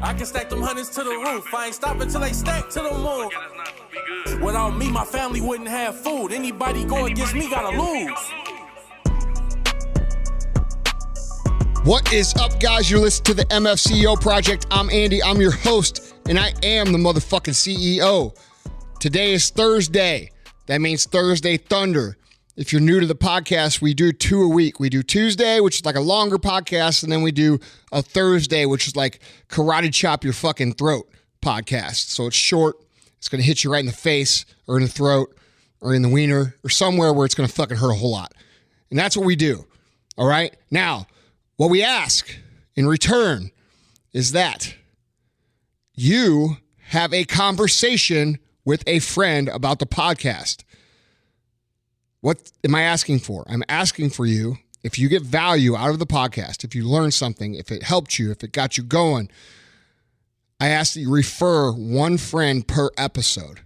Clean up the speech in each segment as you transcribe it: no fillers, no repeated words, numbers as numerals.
I can stack them hundreds to the roof. I ain't stopping till they stack to the moon. Without me, my family wouldn't have food. Anybody go against me gotta lose. What is up, guys? You're listening to the MFCEO Project. I'm Andy. I'm your host, and I am the motherfucking CEO. Today is Thursday. That means Thursday Thunder. If you're new to the podcast, we do 2 a week. We do Tuesday, which is like a longer podcast, and then we do a Thursday, which is like karate chop your fucking throat podcast. So it's short. It's going to hit you right in the face or in the throat or in the wiener or somewhere where it's going to fucking hurt a whole lot. And that's what we do. All right? Now, what we ask in return is that you have a conversation with a friend about the podcast. What am I asking for? I'm asking for you, if you get value out of the podcast, if you learn something, if it helped you, if it got you going, I ask that you refer one friend per episode,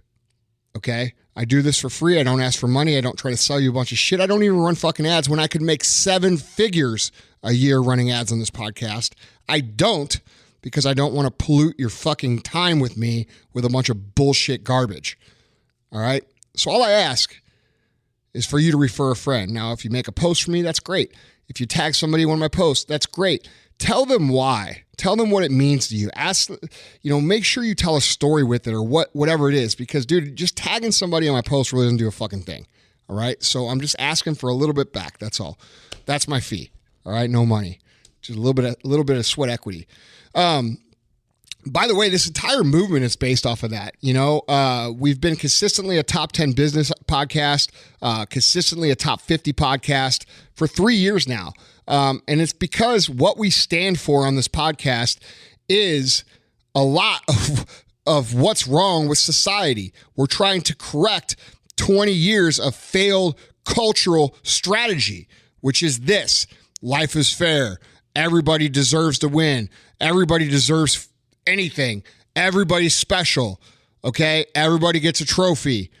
okay? I do this for free. I don't ask for money. I don't try to sell you a bunch of shit. I don't even run fucking ads when I could make 7 figures a year running ads on this podcast. I don't, because I don't want to pollute your fucking time with me with a bunch of bullshit garbage, all right? So all I ask is for you to refer a friend. Now, if you make a post for me, that's great. If you tag somebody in one of my posts, that's great. Tell them why. Tell them what it means to you. Ask, make sure you tell a story with it or whatever it is, because, dude, just tagging somebody on my post really doesn't do a fucking thing. All right? So I'm just asking for a little bit back. That's all. That's my fee. All right? No money. Just a little bit of sweat equity. By the way, this entire movement is based off of that. We've been consistently a top 10 business podcast, consistently a top 50 podcast for 3 years now. And it's because what we stand for on this podcast is a lot of what's wrong with society. We're trying to correct 20 years of failed cultural strategy, which is this: life is fair. Everybody deserves to win. Everybody deserves anything. Everybody's special. Okay? Everybody gets a trophy.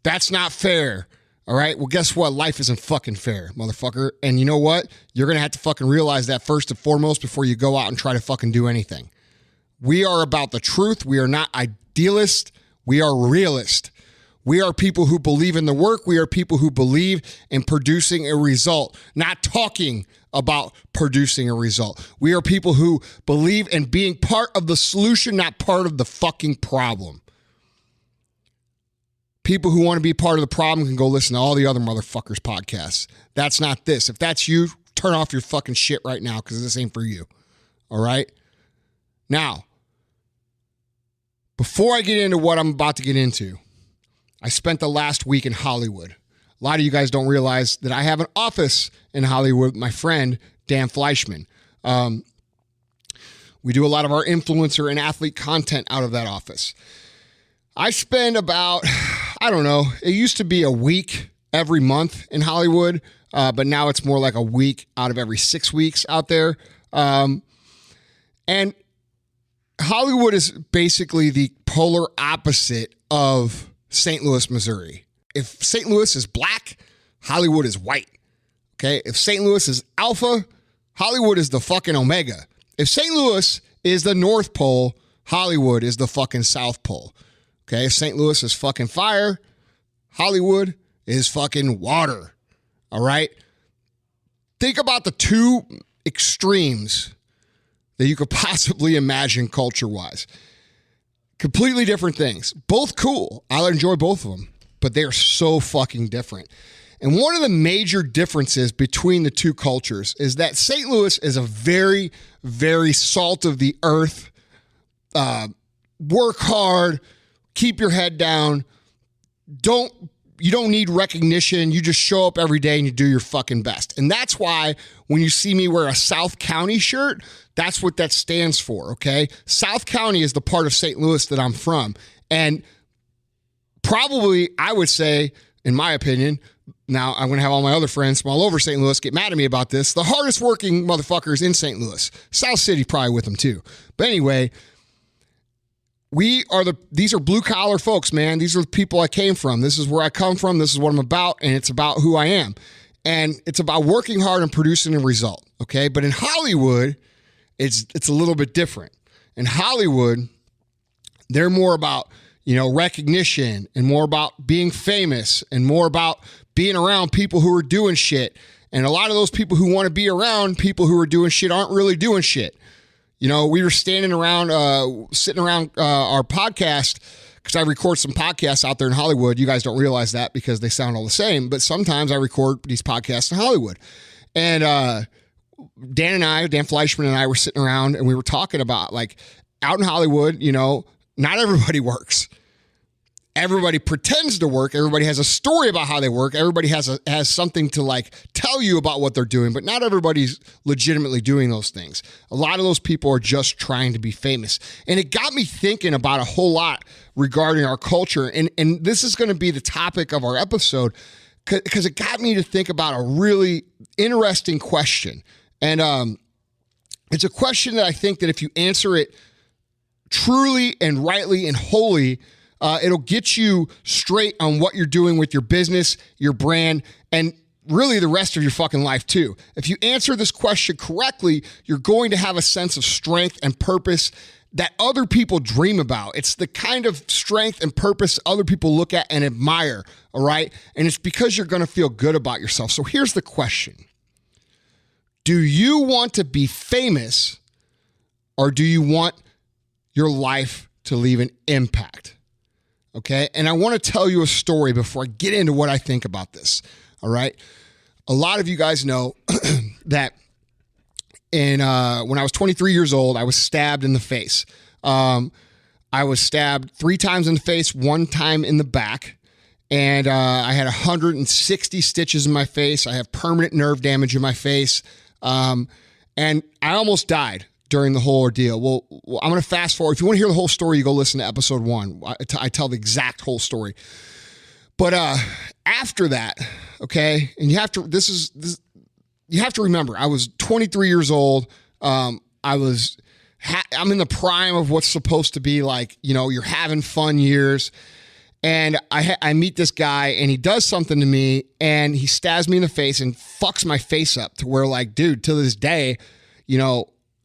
That's not fair. All right? Well, guess what? Life isn't fucking fair, motherfucker. And you know what? You're going to have to fucking realize that first and foremost before you go out and try to fucking do anything. We are about the truth. We are not idealists. We are realists. We are people who believe in the work. We are people who believe in producing a result, not talking about producing a result. We are people who believe in being part of the solution, not part of the fucking problem. People who want to be part of the problem can go listen to all the other motherfuckers' podcasts. That's not this. If that's you, turn off your fucking shit right now, because this ain't for you. All right? Now, before I get into what I'm about to get into, I spent the last week in Hollywood. A lot of you guys don't realize that I have an office in Hollywood with my friend, Dan Fleischman. We do a lot of our influencer and athlete content out of that office. I spend about, it used to be a week every month in Hollywood, but now it's more like a week out of every 6 weeks out there. And Hollywood is basically the polar opposite of St. Louis, Missouri. If St. Louis is black, Hollywood is white. Okay? If St. Louis is alpha, Hollywood is the fucking omega. If St. Louis is the North Pole, Hollywood is the fucking South Pole. Okay? If St. Louis is fucking fire, Hollywood is fucking water. All right? Think about the two extremes that you could possibly imagine culture-wise. Completely different things. Both cool. I'll enjoy both of them, but they're so fucking different. And one of the major differences between the two cultures is that St. Louis is a very, very salt of the earth, work hard, keep your head down, you don't need recognition. You just show up every day and you do your fucking best. And that's why when you see me wear a South County shirt, that's what that stands for, okay? South County is the part of St. Louis that I'm from. And probably, I would say, in my opinion, now I'm going to have all my other friends from all over St. Louis get mad at me about this, the hardest working motherfuckers in St. Louis. South City probably with them too. But anyway, these are blue collar folks, man. These are the people I came from. This is where I come from. This is what I'm about. And it's about who I am. And it's about working hard and producing a result. Okay. But in Hollywood, it's a little bit different. In Hollywood, they're more about, recognition and more about being famous and more about being around people who are doing shit. And a lot of those people who want to be around people who are doing shit aren't really doing shit. We were sitting around our podcast, because I record some podcasts out there in Hollywood. You guys don't realize that because they sound all the same, but sometimes I record these podcasts in Hollywood. And Dan Fleischman and I were sitting around and we were talking about, like, out in Hollywood, not everybody works. Everybody pretends to work. Everybody has a story about how they work. Everybody has something to, like, tell you about what they're doing, but not everybody's legitimately doing those things. A lot of those people are just trying to be famous. And it got me thinking about a whole lot regarding our culture. And this is going to be the topic of our episode, because it got me to think about a really interesting question. And it's a question that I think that if you answer it truly and rightly and wholly, it'll get you straight on what you're doing with your business, your brand, and really the rest of your fucking life too. If you answer this question correctly, you're going to have a sense of strength and purpose that other people dream about. It's the kind of strength and purpose other people look at and admire, all right? And it's because you're going to feel good about yourself. So here's the question. Do you want to be famous, or do you want your life to leave an impact? Okay. And I want to tell you a story before I get into what I think about this. All right. A lot of you guys know that when I was 23 years old, I was stabbed in the face. I was stabbed 3 times in the face, 1 time in the back. And I had 160 stitches in my face. I have permanent nerve damage in my face. And I almost died during the whole ordeal. Well, I'm going to fast forward. If you want to hear the whole story, you go listen to episode 1. I tell the exact whole story. But after that, okay, and you have to remember, I was 23 years old. I'm in the prime of what's supposed to be like, you're having fun years. And I meet this guy and he does something to me and he stabs me in the face and fucks my face up to where, like, dude, to this day,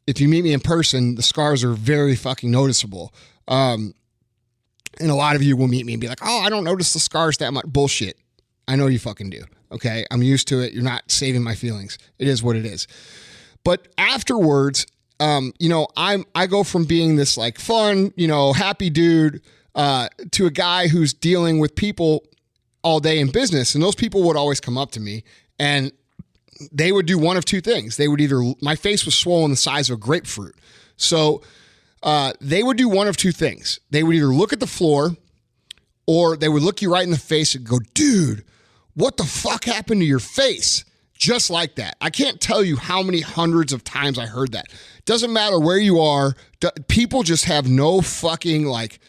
if you meet me in person, the scars are very fucking noticeable. And a lot of you will meet me and be like, oh, I don't notice the scars that much. Bullshit. I know you fucking do. Okay. I'm used to it. You're not saving my feelings. It is what it is. But afterwards, I go from being this, like, fun, happy dude, to a guy who's dealing with people all day in business. And those people would always come up to me and they would do one of 2 things. They would my face was swollen the size of a grapefruit. So they would do one of 2 things. They would either look at the floor or they would look you right in the face and go, dude, what the fuck happened to your face? Just like that. I can't tell you how many hundreds of times I heard that. Doesn't matter where you are. People just have no fucking, like,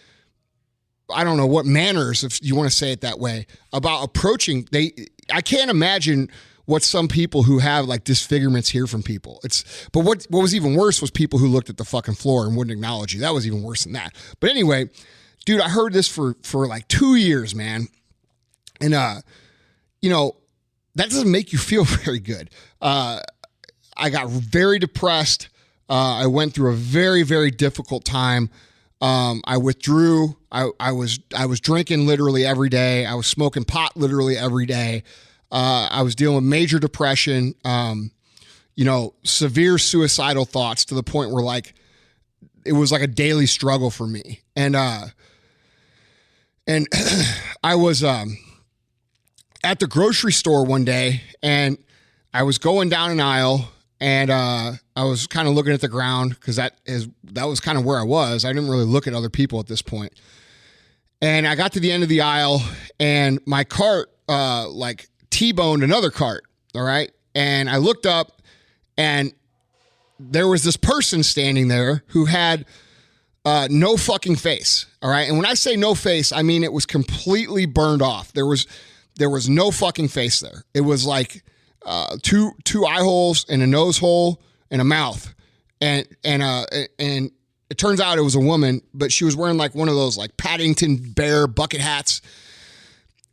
I don't know what manners, if you want to say it that way, about approaching. I can't imagine what some people who have, like, disfigurements hear from people. But what was even worse was people who looked at the fucking floor and wouldn't acknowledge you. That was even worse than that. But anyway, dude, I heard this for like 2 years, man. And, that doesn't make you feel very good. I got very depressed. I went through a very, very difficult time. I withdrew. I was drinking literally every day. I was smoking pot literally every day. I was dealing with major depression, severe suicidal thoughts to the point where, like, it was like a daily struggle for me. And I was at the grocery store one day and I was going down an aisle and I was kind of looking at the ground because that was kind of where I was. I didn't really look at other people at this point. And I got to the end of the aisle and my cart, T-boned another cart. All right. And I looked up and there was this person standing there who had no fucking face. All right. And when I say no face, I mean, it was completely burned off. There was no fucking face there. It was like two eye holes and a nose hole and a mouth. And it turns out it was a woman, but she was wearing, like, one of those, like, Paddington Bear bucket hats.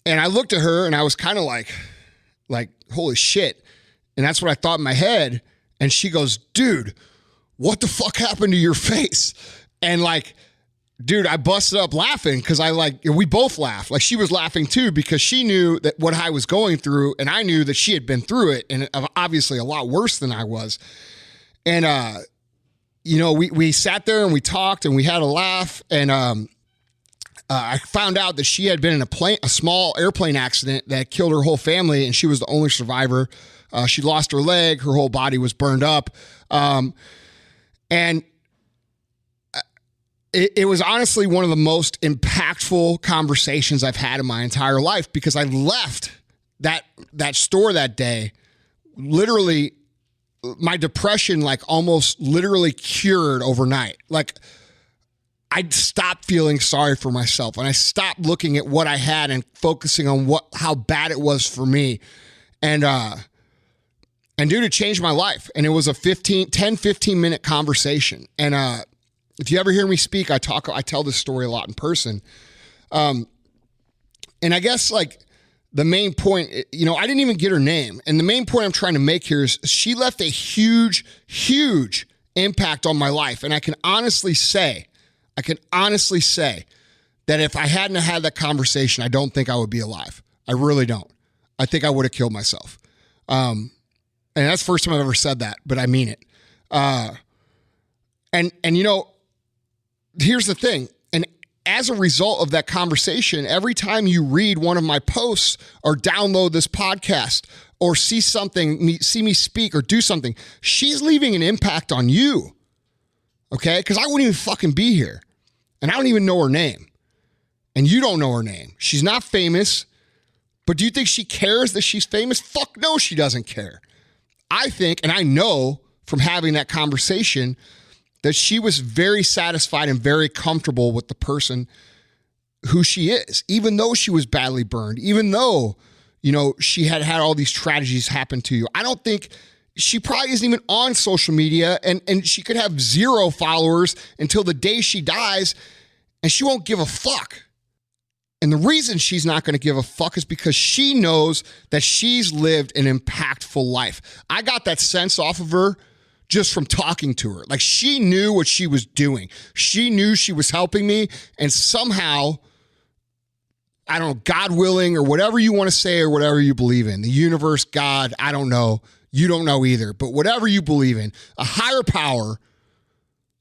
And I looked at her and I was kind of like, holy shit. And that's what I thought in my head. And she goes, dude, what the fuck happened to your face? And like, dude, I busted up laughing because we both laughed. Like she was laughing too because she knew that what I was going through and I knew that she had been through it and obviously a lot worse than I was. And, we sat there and we talked and we had a laugh and I found out that she had been in a small airplane accident that killed her whole family and she was the only survivor. She lost her leg, her whole body was burned up. And it was honestly one of the most impactful conversations I've had in my entire life because I left that store that day. Literally, my depression like almost literally cured overnight. Like I stopped feeling sorry for myself and I stopped looking at what I had and focusing on how bad it was for me. And dude, it changed my life. And it was a 15 minute conversation. And if you ever hear me speak, I tell this story a lot in person. And I guess like the main point, I didn't even get her name. And the main point I'm trying to make here is she left a huge, huge impact on my life. And I can honestly say that if I hadn't had that conversation, I don't think I would be alive. I really don't. I think I would have killed myself. And that's the first time I've ever said that, but I mean it. And here's the thing. And as a result of that conversation, every time you read one of my posts or download this podcast or see me speak or do something, she's leaving an impact on you. Okay? Because I wouldn't even fucking be here. And I don't even know her name. And you don't know her name. She's not famous. But do you think she cares that she's famous? Fuck no, she doesn't care. I think, and I know from having that conversation, that she was very satisfied and very comfortable with the person who she is, even though she was badly burned, even though, she had all these tragedies happen to you. I don't think she probably isn't even on social media and she could have 0 followers until the day she dies and she won't give a fuck. And the reason she's not going to give a fuck is because she knows that she's lived an impactful life. I got that sense off of her just from talking to her. Like she knew what she was doing. She knew she was helping me and somehow, I don't know, God willing or whatever you want to say or whatever you believe in, the universe, God, I don't know. You don't know either, but whatever you believe in, a higher power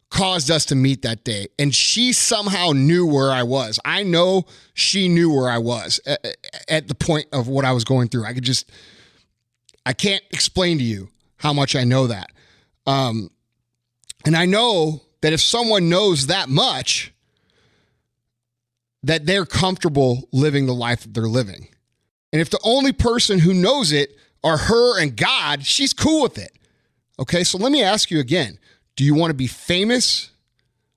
caused us to meet that day. And she somehow knew where I was. I know she knew where I was at the point of what I was going through. I can't explain to you how much I know that. And I know that if someone knows that much, that they're comfortable living the life that they're living. And if the only person who knows it are her and God, she's cool with it. Okay, so let me ask you again. Do you want to be famous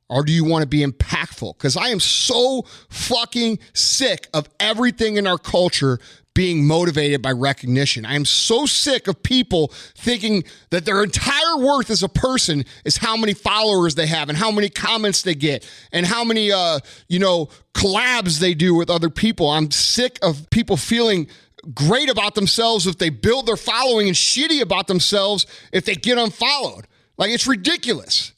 or do you want to be impactful? Because I am so fucking sick of everything in our culture being motivated by recognition. I am so sick of people thinking that their entire worth as a person is how many followers they have and how many comments they get and how many, collabs they do with other people. I'm sick of people feeling great about themselves if they build their following and shitty about themselves if they get unfollowed. Like, it's ridiculous.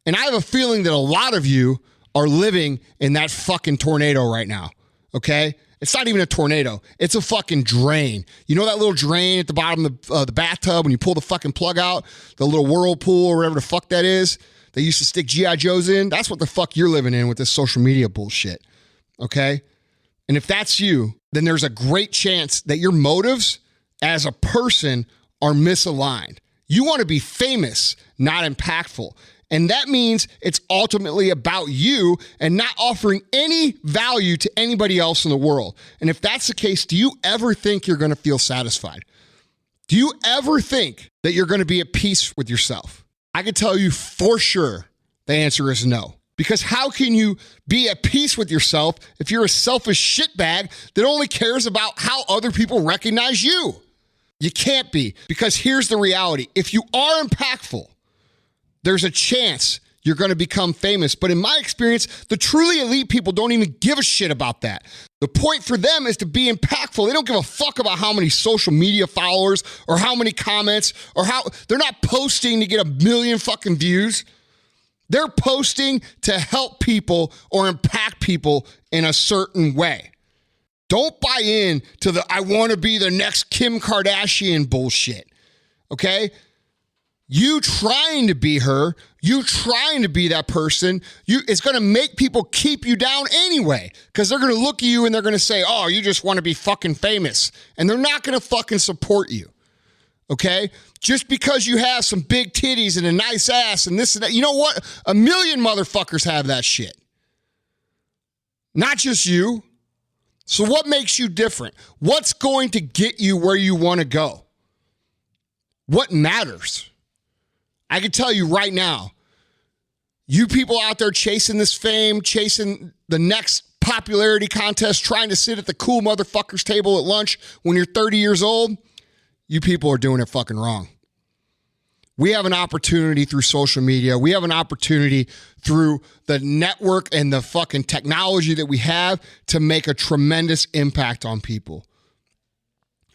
And I have a feeling that a lot of you are living in that fucking tornado right now, okay? It's not even a tornado. It's a fucking drain. You know that little drain at the bottom of the bathtub when you pull the fucking plug out? The little whirlpool or whatever the fuck that is? They used to stick G.I. Joes in? That's what the fuck you're living in with this social media bullshit, okay? And if that's you, then there's a great chance that your motives as a person are misaligned. You want to be famous, not impactful. And that means it's ultimately about you and not offering any value to anybody else in the world. And if that's the case, do you ever think you're going to feel satisfied? Do you ever think that you're going to be at peace with yourself? I can tell you for sure the answer is no. Because how can you be at peace with yourself if you're a selfish shitbag that only cares about how other people recognize you? You can't be, because here's the reality. If you are impactful, there's a chance you're going to become famous. But in my experience, the truly elite people don't even give a shit about that. The point for them is to be impactful. They don't give a fuck about how many social media followers or how many comments or how they're not posting to get 1 million fucking views. They're posting to help people or impact people in a certain way. Don't buy in to the I want to be the next Kim Kardashian bullshit. Okay? You trying to be her, you trying to be that person, it's going to make people keep you down anyway, because they're going to look at you and they're going to say, oh, you just want to be fucking famous. And they're not going to fucking support you. Okay? Just because you have some big titties and a nice ass and this and that. You know what? 1 million motherfuckers have that shit. Not just you. So what makes you different? What's going to get you where you want to go? What matters? I can tell you right now, you people out there chasing this fame, chasing the next popularity contest, trying to sit at the cool motherfuckers table at lunch when you're 30 years old, you people are doing it fucking wrong. We have an opportunity through social media. We have an opportunity through the network and the fucking technology that we have to make a tremendous impact on people.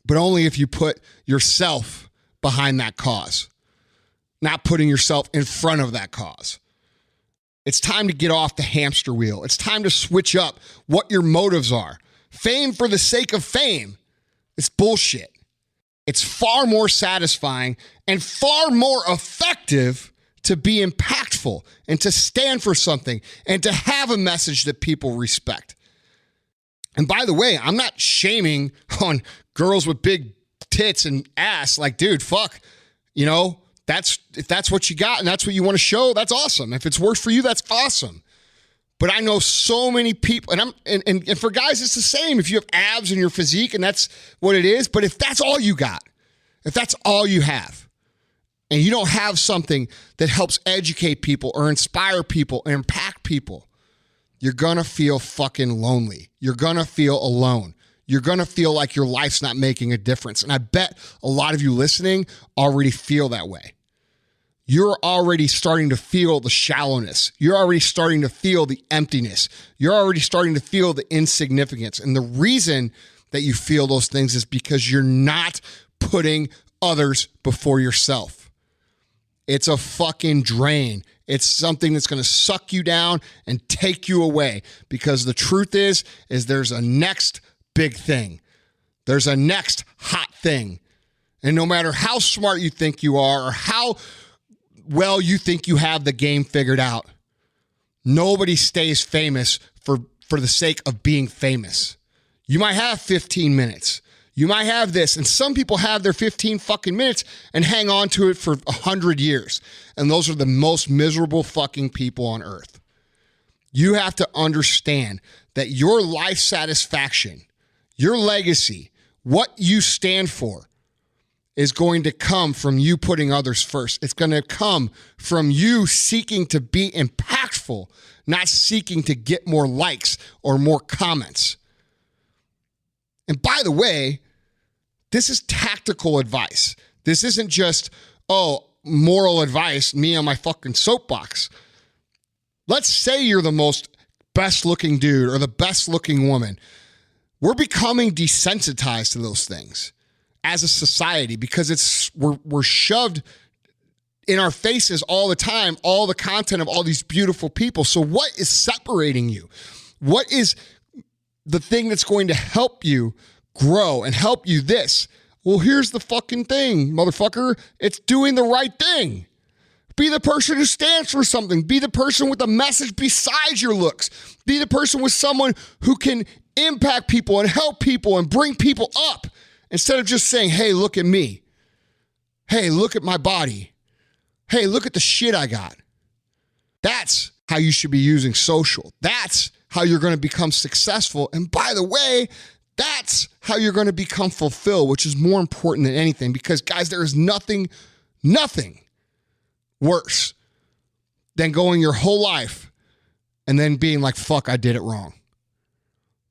But only if you put yourself behind that cause. Not putting yourself in front of that cause. It's time to get off the hamster wheel. It's time to switch up what your motives are. Fame for the sake of fame. It's bullshit. It's far more satisfying and far more effective to be impactful and to stand for something and to have a message that people respect. And by the way, I'm not shaming on girls with big tits and ass. Like, dude, fuck, you know, if that's what you got and that's what you want to show, that's awesome. If it's works for you, that's awesome. But I know so many people, and for guys, it's the same. If you have abs in your physique and that's what it is, but if that's all you got, if that's all you have, and you don't have something that helps educate people or inspire people or impact people, you're gonna feel fucking lonely. You're gonna feel alone. You're going to feel like your life's not making a difference. And I bet a lot of you listening already feel that way. You're already starting to feel the shallowness. You're already starting to feel the emptiness. You're already starting to feel the insignificance. And the reason that you feel those things is because you're not putting others before yourself. It's a fucking drain. It's something that's going to suck you down and take you away. Because the truth is there's a next big thing. There's a next hot thing. And no matter how smart you think you are or how well you think you have the game figured out, nobody stays famous for the sake of being famous. You might have 15 minutes. You might have this. And some people have their 15 fucking minutes and hang on to it for 100 years. And those are the most miserable fucking people on earth. You have to understand that your life satisfaction, your legacy, what you stand for, is going to come from you putting others first. It's going to come from you seeking to be impactful, not seeking to get more likes or more comments. And by the way, this is tactical advice. This isn't just, moral advice, me on my fucking soapbox. Let's say you're the most best looking dude or the best looking woman. We're becoming desensitized to those things as a society because we're shoved in our faces all the time, all the content of all these beautiful people. So what is separating you? What is the thing that's going to help you grow and help you this? Well, here's the fucking thing, motherfucker. It's doing the right thing. Be the person who stands for something. Be the person with a message besides your looks. Be the person with someone who can impact people and help people and bring people up instead of just saying, hey, look at me. Hey, look at my body. Hey, look at the shit I got. That's how you should be using social. That's how you're going to become successful. And by the way, that's how you're going to become fulfilled, which is more important than anything because, guys, there is nothing worse than going your whole life and then being like, fuck, I did it wrong.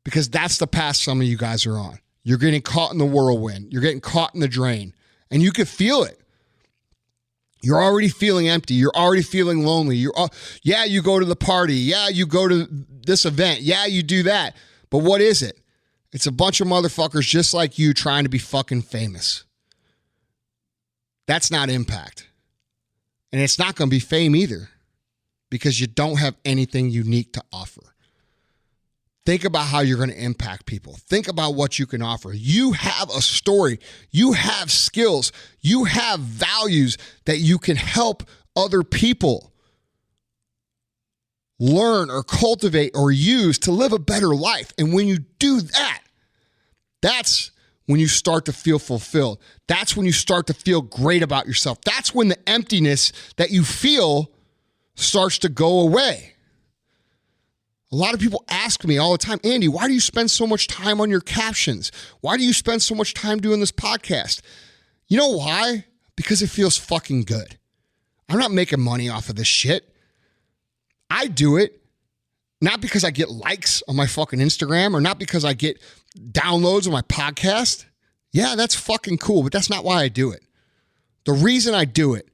Because that's the path some of you guys are on. You're getting caught in the whirlwind. You're getting caught in the drain. And you can feel it. You're already feeling empty. You're already feeling lonely. You go to the party. Yeah, you go to this event. Yeah, you do that. But what is it? It's a bunch of motherfuckers just like you trying to be fucking famous. That's not impact. And it's not going to be fame either, because you don't have anything unique to offer. Think about how you're going to impact people. Think about what you can offer. You have a story. You have skills. You have values that you can help other people learn or cultivate or use to live a better life. And when you do that, that's when you start to feel fulfilled. That's when you start to feel great about yourself. That's when the emptiness that you feel starts to go away. A lot of people ask me all the time, Andy, why do you spend so much time on your captions? Why do you spend so much time doing this podcast? You know why? Because it feels fucking good. I'm not making money off of this shit. I do it not because I get likes on my fucking Instagram or not because I get downloads on my podcast. Yeah, that's fucking cool, but that's not why I do it. The reason I do it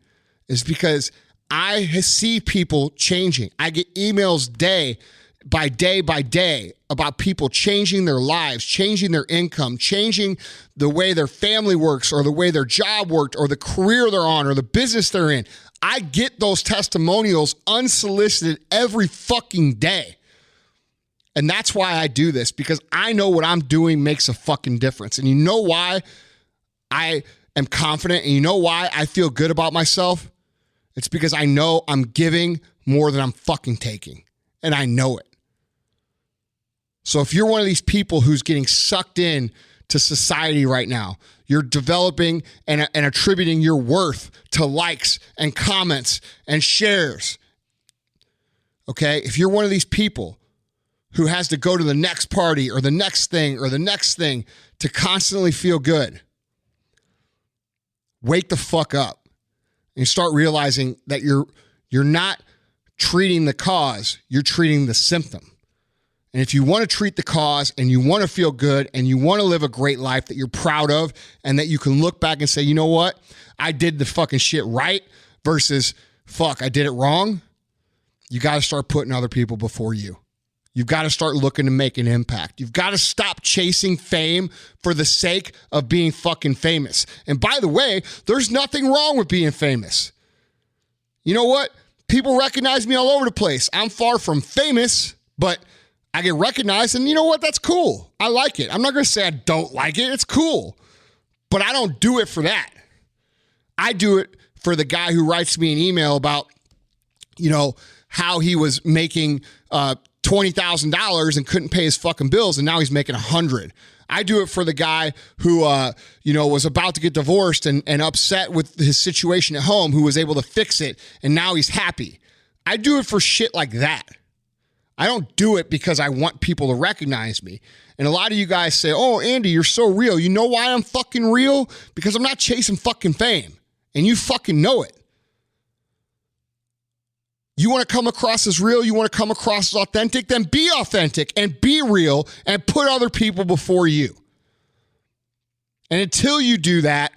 is because I see people changing. I get emails day by day about people changing their lives, changing their income, changing the way their family works or the way their job worked or the career they're on or the business they're in. I get those testimonials unsolicited every fucking day. And that's why I do this, because I know what I'm doing makes a fucking difference. And you know why I am confident and you know why I feel good about myself? It's because I know I'm giving more than I'm fucking taking. And I know it. So if you're one of these people who's getting sucked in to society right now, you're developing and attributing your worth to likes and comments and shares. Okay? If you're one of these people who has to go to the next party or the next thing or the next thing to constantly feel good, wake the fuck up and start realizing that you're not treating the cause, you're treating the symptom. And if you want to treat the cause and you want to feel good and you want to live a great life that you're proud of and that you can look back and say, you know what? I did the fucking shit right versus fuck, I did it wrong. You got to start putting other people before you. You've got to start looking to make an impact. You've got to stop chasing fame for the sake of being fucking famous. And by the way, there's nothing wrong with being famous. You know what? People recognize me all over the place. I'm far from famous, but I get recognized, and you know what? That's cool. I like it. I'm not going to say I don't like it. It's cool. But I don't do it for that. I do it for the guy who writes me an email about, you know, how he was making $20,000 and couldn't pay his fucking bills, and now he's making $100,000. I do it for the guy who, was about to get divorced and upset with his situation at home, who was able to fix it, and now he's happy. I do it for shit like that. I don't do it because I want people to recognize me. And a lot of you guys say, oh, Andy, you're so real. You know why I'm fucking real? Because I'm not chasing fucking fame. And you fucking know it. You want to come across as real? You want to come across as authentic? Then be authentic and be real and put other people before you. And until you do that,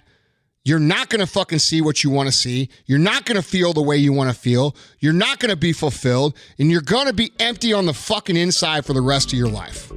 you're not going to fucking see what you want to see. You're not going to feel the way you want to feel. You're not going to be fulfilled. And you're going to be empty on the fucking inside for the rest of your life.